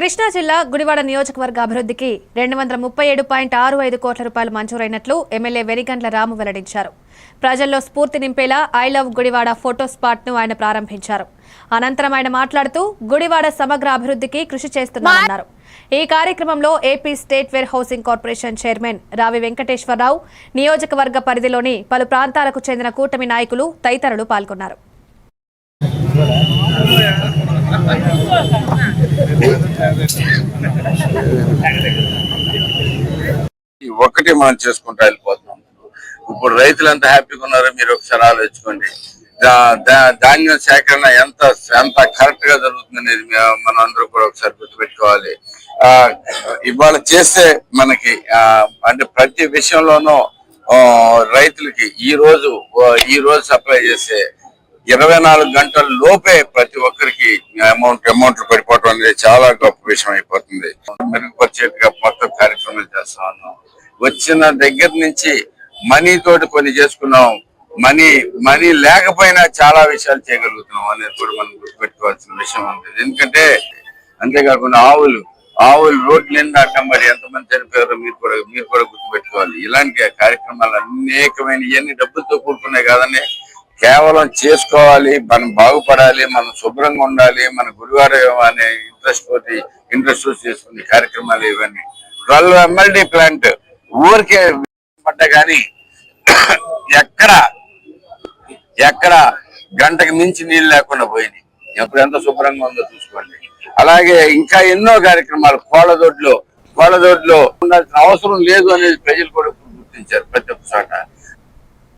కృష్ణా జిల్లా గుడివాడ నియోజకవర్గ అభివృద్ధికి 237.65 కోట్ల రూపాయలు మంజూరైనట్లు ఎమ్మెల్యే వెనిగండ్ల రాము వెల్లడించారు. ప్రజల్లో స్ఫూర్తి నింపేలా I love Gudivada photo spot ను ఆయన ప్రారంభించారు. అనంతరం ఆయన మాట్లాడుతూ గుడివాడ సమగ్ర అభివృద్ధికి కృషి చేస్తున్నారన్నారు. ఈ కార్యక్రమంలో AP state where housing corporation chairman రావి వెంకటేశ్వరరావు, నియోజకవర్గ పరిధిలోని పలు ప్రాంతాలకు చెందిన కూటమి నాయకులు తదితరులు పాల్గొన్నారు. ఒకటి మనం చేసుకుంటూ వెళ్ళిపోతున్నాం. ఇప్పుడు రైతులంతా హ్యాపీగా ఉన్నారో మీరు ఒకసారి ఆలోచించుకోండి. ధాన్యం సేకరణ ఎంత ఎంత కరెక్ట్ గా జరుగుతుంది అనేది మనం అందరూ కూడా ఒకసారి గుర్తుపెట్టుకోవాలి. ఇవాళ చేస్తే మనకి అంటే ప్రతి విషయంలోనూ రైతులకి ఈ రోజు సప్లై చేసే 24 గంటల లోపే ప్రతి ఒక్కరికి అమౌంట్లు పడిపోవడం అనేది చాలా గొప్ప విషయం అయిపోతుంది. మెరుగుపరిచేట్టుగా మొత్తం కార్యక్రమాలు చేస్తా ఉన్నాం. వచ్చిన దగ్గర నుంచి మనీ తోటి కొన్ని చేసుకున్నాం. మనీ లేకపోయినా చాలా విషయాలు చేయగలుగుతున్నాం అనేది కూడా మనం గుర్తుపెట్టుకోవాల్సిన విషయం ఉంది. ఎందుకంటే అంతేకాకుండా ఆవులు రోడ్లు నిండా మరి ఎంతమంది చనిపోయారో మీరు కూడా గుర్తుపెట్టుకోవాలి. ఇలాంటి కార్యక్రమాలు అనేకమైన ఇవన్నీ డబ్బులతో కూడుకున్నాయి కాదని కేవలం చేసుకోవాలి, మనం బాగుపడాలి, మనం శుభ్రంగా ఉండాలి, మన గుడివాడ అనే ఇంట్రెస్ట్ చేసుకునే కార్యక్రమాలు ఇవన్నీ 12 MLD ప్లాంట్ ఊరికే పడ్డా కానీ ఎక్కడ గంటకు మించి నీళ్ళు లేకుండా పోయినాయి. ఎప్పుడు ఎంత శుభ్రంగా ఉందో చూసుకోండి. అలాగే ఇంకా ఎన్నో కార్యక్రమాలు కోళ్ళదొడ్లో ఉండాల్సిన అవసరం లేదు అనేది ప్రజలు కూడా గుర్తించారు ప్రతి ఒక్క చోట.